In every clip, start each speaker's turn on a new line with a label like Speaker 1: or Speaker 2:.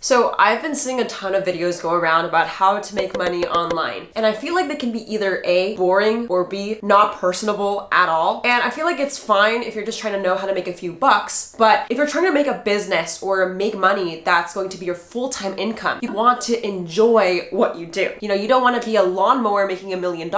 Speaker 1: So I've been seeing a ton of videos go around about how to make money online, and I feel like they can be either A, boring, or B, not personable at all. And I feel like it's fine if you're just trying to know how to make a few bucks, but if you're trying to make a business or make money that's going to be your full-time income, you want to enjoy what you do. You know, you don't want to be a lawnmower making $1 million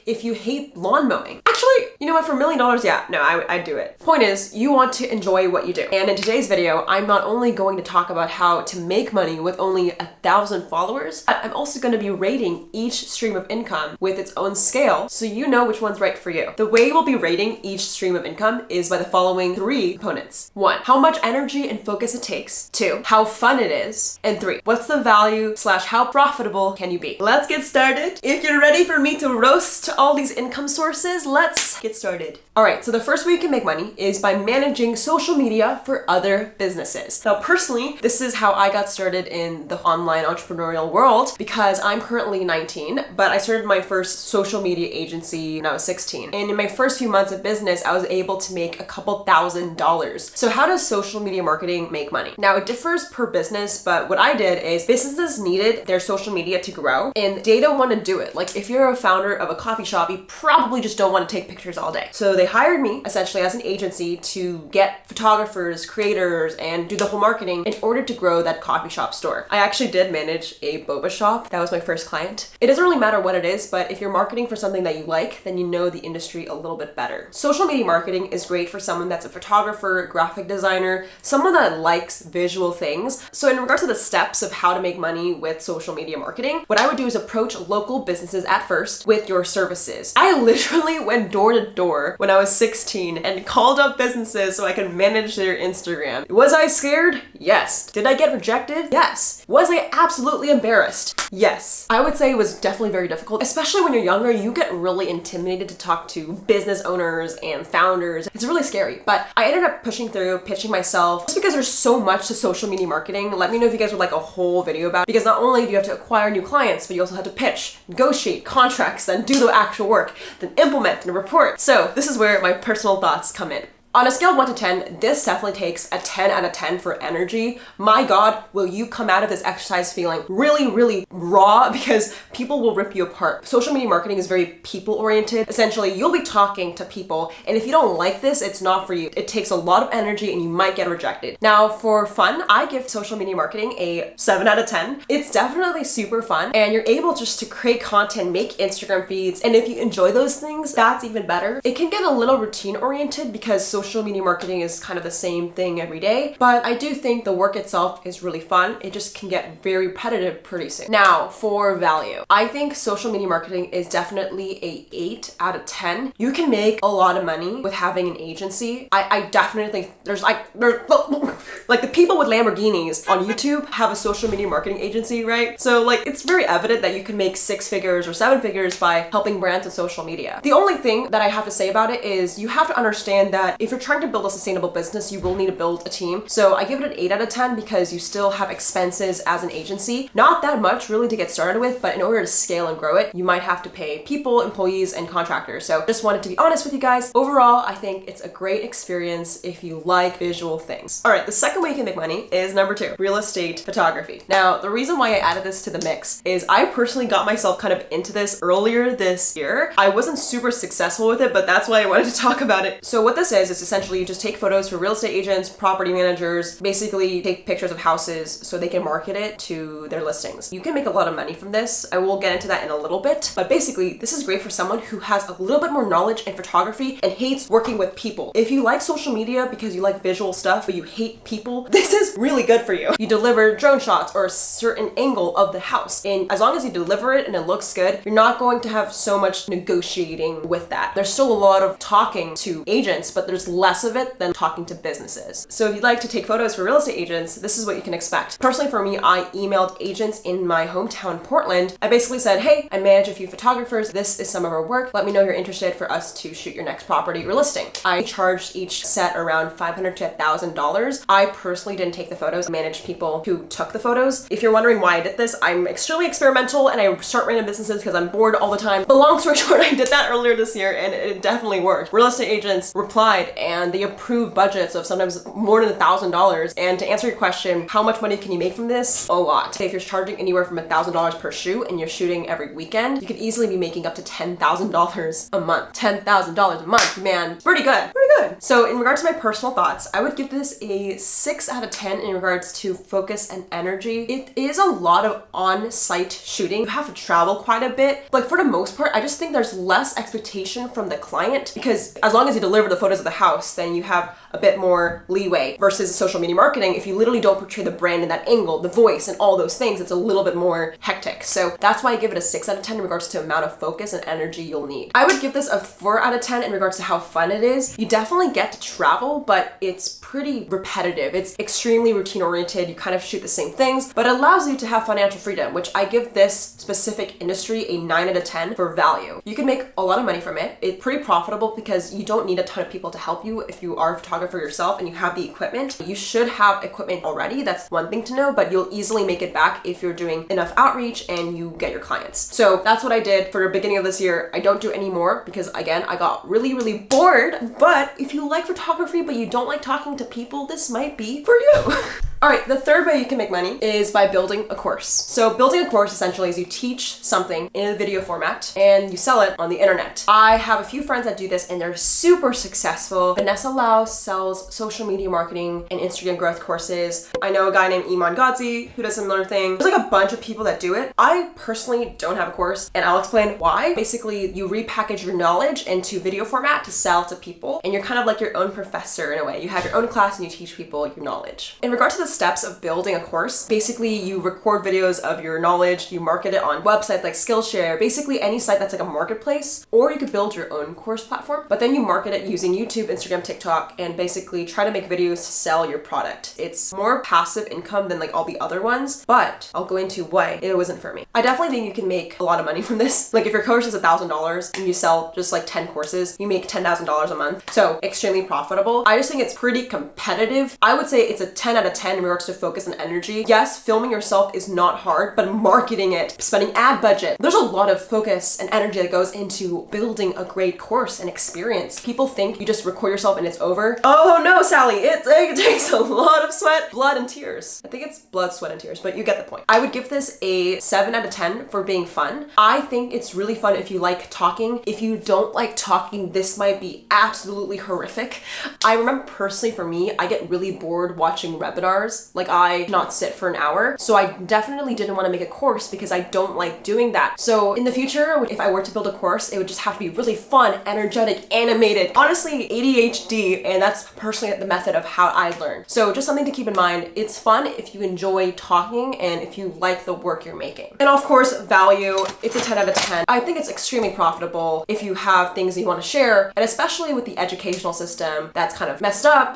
Speaker 1: if you hate lawn mowing. Actually, you know what, for $1 million, yeah, no, I'd do it. Point is, you want to enjoy what you do. And in today's video, I'm not only going to talk about how to make money with only 1,000 followers, but I'm also going to be rating each stream of income with its own scale so you know which one's right for you. The way we'll be rating each stream of income is by the following 3 components. 1, how much energy and focus it takes. 2, how fun it is. And 3, what's the value / how profitable can you be? Let's get started. If you're ready for me to roast all these income sources, let's get started. All right, so the first way you can make money is by managing social media for other businesses. Now, personally, this is how I got started in the online entrepreneurial world because I'm currently 19, but I started my first social media agency when I was 16. And in my first few months of business, I was able to make a couple $1,000s. So how does social media marketing make money? Now, it differs per business, but what I did is businesses needed their social media to grow and they don't want to do it. Like if you're a founder of a coffee shop, you probably just don't want to take pictures all day. So they hired me essentially as an agency to get photographers, creators, and do the whole marketing in order to grow that coffee shop store. I actually did manage a boba shop. That was my first client. It doesn't really matter what it is, but if you're marketing for something that you like, then you know the industry a little bit better. Social media marketing is great for someone that's a photographer, graphic designer, someone that likes visual things. So in regards to the steps of how to make money with social media marketing, what I would do is approach local businesses at first with your services. I literally went door to door when I was 16 and called up businesses so I could manage their Instagram. Was I scared? Yes. Did I get rejected? Yes. Was I absolutely embarrassed? Yes. I would say it was definitely very difficult, especially when you're younger. You get really intimidated to talk to business owners and founders. It's really scary, but I ended up pushing through, pitching myself, just because there's so much to social media marketing. Let me know if you guys would like a whole video about it, because not only do you have to acquire new clients, but you also have to pitch, negotiate contracts, then do the actual work, then implement and report. So this is where my personal thoughts come in. On a scale of 1 to 10, this definitely takes a 10 out of 10 for energy. My God, will you come out of this exercise feeling really, really raw, because people will rip you apart. Social media marketing is very people-oriented. Essentially, you'll be talking to people, and if you don't like this, it's not for you. It takes a lot of energy and you might get rejected. Now, for fun, I give social media marketing a 7 out of 10. It's definitely super fun, and you're able just to create content, make Instagram feeds, and if you enjoy those things, that's even better. It can get a little routine-oriented because social media marketing is kind of the same thing every day, but I do think the work itself is really fun. It just can get very repetitive pretty soon. Now, for value, I think social media marketing is definitely a 8 out of 10. You can make a lot of money with having an agency. I definitely think there's like the people with Lamborghinis on YouTube have a social media marketing agency, right? So like it's very evident that you can make 6 figures or 7 figures by helping brands with social media. The only thing that I have to say about it is you have to understand that if you're trying to build a sustainable business, you will need to build a team. So I give it an 8 out of 10 because you still have expenses as an agency. Not that much really to get started with, but in order to scale and grow it, you might have to pay people, employees, and contractors. So just wanted to be honest with you guys. Overall, I think it's a great experience if you like visual things. All right, the second way you can make money is number 2, real estate photography. Now, the reason why I added this to the mix is I personally got myself kind of into this earlier this year. I wasn't super successful with it, but that's why I wanted to talk about it. So what this is essentially you just take photos for real estate agents, property managers, basically take pictures of houses so they can market it to their listings. You can make a lot of money from this. I will get into that in a little bit, but basically this is great for someone who has a little bit more knowledge in photography and hates working with people. If you like social media because you like visual stuff, but you hate people, this is really good for you. You deliver drone shots or a certain angle of the house, and as long as you deliver it and it looks good, you're not going to have so much negotiating with that. There's still a lot of talking to agents, but there's less of it than talking to businesses. So if you'd like to take photos for real estate agents, this is what you can expect. Personally for me, I emailed agents in my hometown, Portland. I basically said, hey, I manage a few photographers. This is some of our work. Let me know you're interested for us to shoot your next property or listing. I charged each set around $500 to $1,000. I personally didn't take the photos. I managed people who took the photos. If you're wondering why I did this, I'm extremely experimental and I start random businesses because I'm bored all the time. But long story short, I did that earlier this year and it definitely worked. Real estate agents replied and they approve budgets of sometimes more than $1,000. And to answer your question, how much money can you make from this? A lot. If you're charging anywhere from $1,000 per shoot and you're shooting every weekend, you could easily be making up to $10,000 a month. $10,000 a month, man, pretty good, pretty good. So in regards to my personal thoughts, I would give this a 6 out of 10 in regards to focus and energy. It is a lot of on-site shooting. You have to travel quite a bit. Like for the most part, I just think there's less expectation from the client because as long as you deliver the photos of the house, then you have a bit more leeway versus social media marketing. If you literally don't portray the brand in that angle, the voice and all those things, it's a little bit more hectic. So that's why I give it a 6 out of 10 in regards to amount of focus and energy you'll need. I would give this a 4 out of 10 in regards to how fun it is. You definitely get to travel, but it's pretty repetitive. It's extremely routine oriented. You kind of shoot the same things, but it allows you to have financial freedom, which I give this specific industry a 9 out of 10 for value. You can make a lot of money from it. It's pretty profitable because you don't need a ton of people to help you if you are a photographer yourself and you have the equipment. You should have equipment already. That's one thing to know, but you'll easily make it back if you're doing enough outreach and you get your clients. So that's what I did for the beginning of this year. I don't do it anymore because again, I got really bored. But if you like photography, but you don't like talking to people, this might be for you. All right, the third way you can make money is by building a course. So building a course essentially is you teach something in a video format and you sell it on the internet. I have a few friends that do this and they're super successful. Vanessa Lau sells social media marketing and Instagram growth courses. I know a guy named Iman Godzi who does similar thing. There's like a bunch of people that do it. I personally don't have a course and I'll explain why. Basically, you repackage your knowledge into video format to sell to people and you're kind of like your own professor in a way. You have your own class and you teach people your knowledge. In regard to the steps of building a course, basically you record videos of your knowledge, you market it on websites like Skillshare, basically any site that's like a marketplace, or you could build your own course platform, but then you market it using YouTube, Instagram, TikTok, and basically try to make videos to sell your product. It's more passive income than like all the other ones, but I'll go into why it wasn't for me. I definitely think you can make a lot of money from this. Like if your course is $1,000 and you sell just like 10 courses, you make $10,000 a month. So extremely profitable. I just think it's pretty competitive. I would say it's a 10 out of 10 in regards to focus and energy. Yes, filming yourself is not hard, but marketing it, spending ad budget, there's a lot of focus and energy that goes into building a great course and experience. People think you just record yourself and it's over. Oh no, Sally, it takes a lot of sweat, blood, and tears. I think it's blood, sweat, and tears, but you get the point. I would give this a 7 out of 10 for being fun. I think it's really fun if you like talking. If you don't like talking, this might be absolutely horrific. I remember personally for me, I get really bored watching webinars. Like I cannot sit for an hour. So I definitely didn't want to make a course because I don't like doing that. So in the future, if I were to build a course, it would just have to be really fun, energetic, animated, honestly ADHD, and that's personally the method of how I learn. So just something to keep in mind. It's fun if you enjoy talking and if you like the work you're making. And of course, value, it's a 10 out of 10. I think it's extremely profitable if you have things that you want to share, and especially with the educational system that's kind of messed up.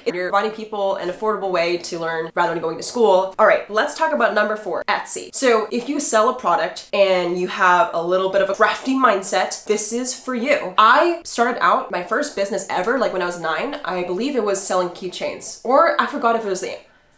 Speaker 1: If you're providing people an affordable way to learn rather than going to school. All right, let's talk about number 4, Etsy. So if you sell a product and you have a little bit of a crafty mindset, this is for you. I started out my first business ever, like when I was 9, I believe it was selling keychains, or I forgot if it was the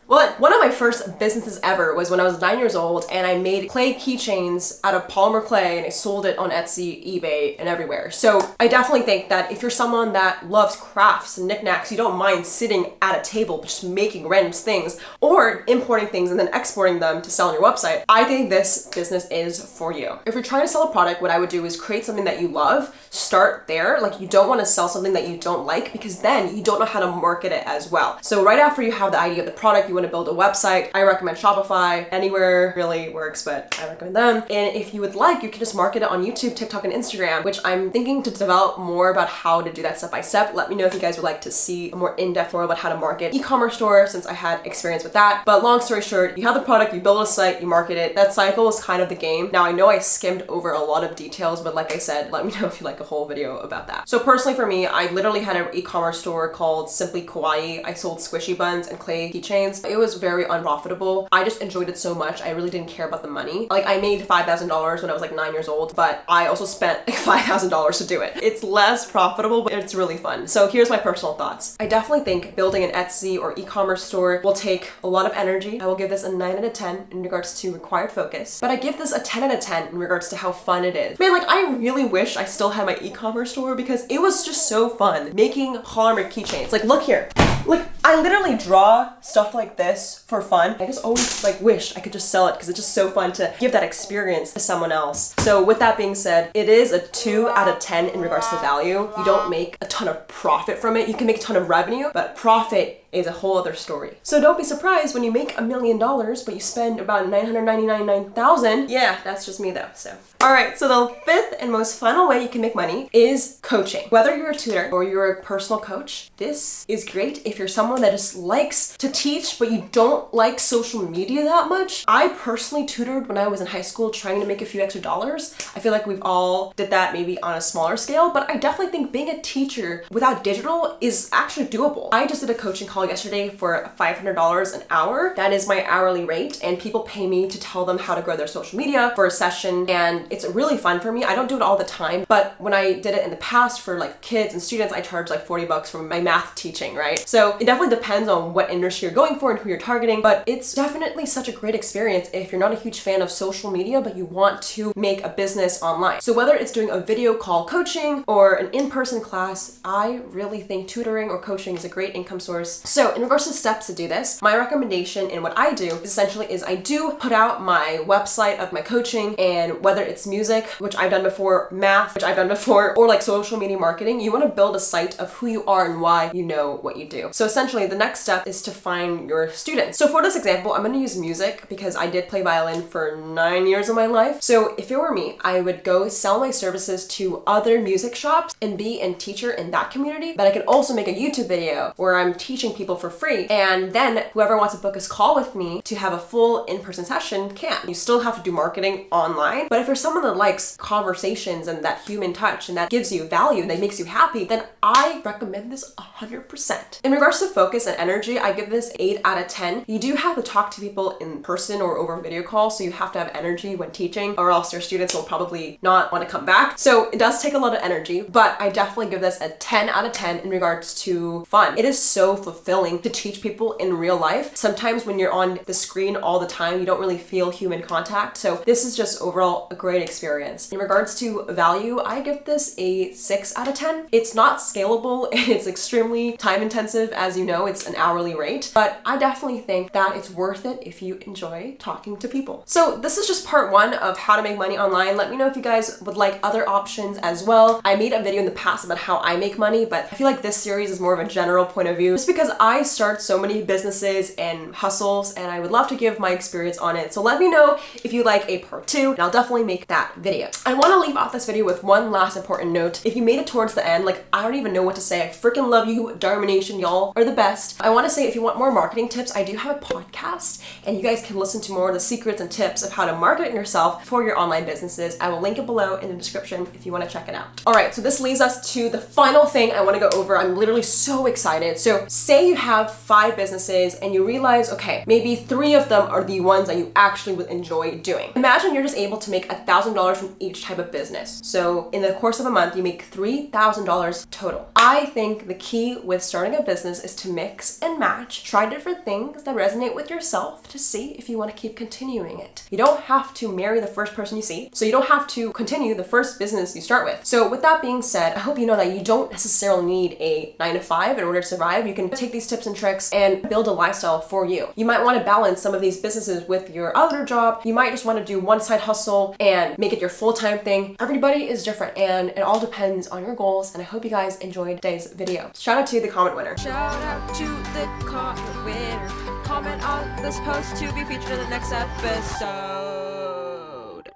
Speaker 1: Well, one of my first businesses ever was when I was 9 years old and I made clay keychains out of polymer clay and I sold it on Etsy, eBay, and everywhere. So I definitely think that if you're someone that loves crafts and knickknacks, you don't mind sitting at a table just making random things or importing things and then exporting them to sell on your website, I think this business is for you. If you're trying to sell a product, what I would do is create something that you love, start there. Like you don't want to sell something that you don't like because then you don't know how to market it as well. So right after you have the idea of the product, you want to build a website, I recommend Shopify. Anywhere really works, but I recommend them. And if you would like, you can just market it on YouTube, TikTok, and Instagram, which I'm thinking to develop more about how to do that step by step. Let me know if you guys would like to see a more in-depth more about how to market e-commerce store, since I had experience with that. But long story short, you have the product, you build a site, you market it. That cycle is kind of the game. Now I know I skimmed over a lot of details, but like I said, let me know if you like a whole video about that. So personally for me, I literally had an e-commerce store called Simply Kawaii. I sold squishy buns and clay keychains. It was very unprofitable. I just enjoyed it so much. I really didn't care about the money. Like I made $5,000 when I was like 9 years old, but I also spent like $5,000 to do it. It's less profitable, but it's really fun. So here's my personal thoughts. I definitely think building an Etsy or e-commerce store will take a lot of energy. I will give this a 9 out of 10 in regards to required focus, but I give this a 10 out of 10 in regards to how fun it is. Man, like I really wish I still had my e-commerce store because it was just so fun making polymer keychains. Like look here. Like I literally draw stuff like this for fun. I just always like wish I could just sell it because it's just so fun to give that experience to someone else. So with that being said, it is a 2 out of 10 in regards to value. You don't make a ton of profit from it. You can make a ton of revenue, but profit is a whole other story. So don't be surprised when you make $1 million, but you spend about $999,000. Yeah, that's just me though, so. All right, so the fifth and most final way you can make money is coaching. Whether you're a tutor or you're a personal coach, this is great if you're someone that just likes to teach, but you don't like social media that much. I personally tutored when I was in high school trying to make a few extra dollars. I feel like we've all did that maybe on a smaller scale, but I definitely think being a teacher without digital is actually doable. I just did a coaching call yesterday for $500 an hour. That is my hourly rate, and people pay me to tell them how to grow their social media for a session, and it's really fun for me. I don't do it all the time, but when I did it in the past for like kids and students, I charge like $40 for my math teaching, right? So it definitely depends on what industry you're going for and who you're targeting, but it's definitely such a great experience if you're not a huge fan of social media, but you want to make a business online. So whether it's doing a video call coaching or an in-person class, I really think tutoring or coaching is a great income source. So in regards to steps to do this, my recommendation in what I do essentially is I do put out my website of my coaching, and whether it's music, which I've done before, math, which I've done before, or like social media marketing, you want to build a site of who you are and why you know what you do. So essentially the next step is to find your students. So for this example, I'm going to use music because I did play violin for 9 years of my life. So if it were me, I would go sell my services to other music shops and be a teacher in that community. But I can also make a YouTube video where I'm teaching people for free, and then whoever wants to book a call with me to have a full in-person session can. You still have to do marketing online, but if you're someone that likes conversations and that human touch and that gives you value and that makes you happy, then I recommend this 100%. In regards to focus and energy, I give this 8 out of 10. You do have to talk to people in person or over video call, so you have to have energy when teaching, or else your students will probably not want to come back. So it does take a lot of energy, but I definitely give this a 10 out of 10 in regards to fun. It is so fulfilling to teach people in real life. Sometimes when you're on the screen all the time, you don't really feel human contact. So this is just overall a great experience. In regards to value, I give this a 6 out of 10. It's not scalable and it's extremely time intensive. As you know, it's an hourly rate, but I definitely think that it's worth it if you enjoy talking to people. So this is just part 1 of how to make money online. Let me know if you guys would like other options as well. I made a video in the past about how I make money, but I feel like this series is more of a general point of view just because I start so many businesses and hustles and I would love to give my experience on it. So let me know if you like a part 2 and I'll definitely make that video. I want to leave off this video with one last important note. If you made it towards the end, like I don't even know what to say. I freaking love you, Dharma Nation. Y'all are the best. I want to say if you want more marketing tips, I do have a podcast and you guys can listen to more of the secrets and tips of how to market yourself for your online businesses. I will link it below in the description if you want to check it out. All right, so this leads us to the final thing I want to go over. I'm literally so excited. So say you have 5 businesses and you realize, okay, maybe 3 of them are the ones that you actually would enjoy doing. Imagine you're just able to make $1,000 from each type of business. So in the course of a month, you make $3,000 total. I think the key with starting a business is to mix and match, try different things that resonate with yourself to see if you want to keep continuing it. You don't have to marry the first person you see, so you don't have to continue the first business you start with. So with that being said, I hope you know that you don't necessarily need a 9 to 5 in order to survive. You can take these tips and tricks and build a lifestyle for you. You might want to balance some of these businesses with your other job. You might just want to do one side hustle and make it your full-time thing. Everybody is different and it all depends on your goals, and I hope you guys enjoyed today's video. Shout out to the comment winner.
Speaker 2: Shout out to the comment winner. Comment on this post to be featured in the next episode.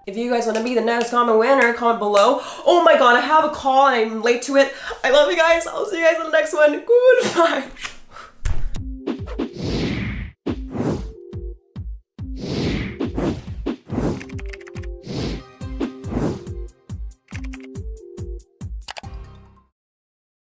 Speaker 1: If you guys want to be the next comment winner, comment below. Oh my god, I have a call and I'm late to it. I love you guys. I'll see you guys in the next one. Goodbye.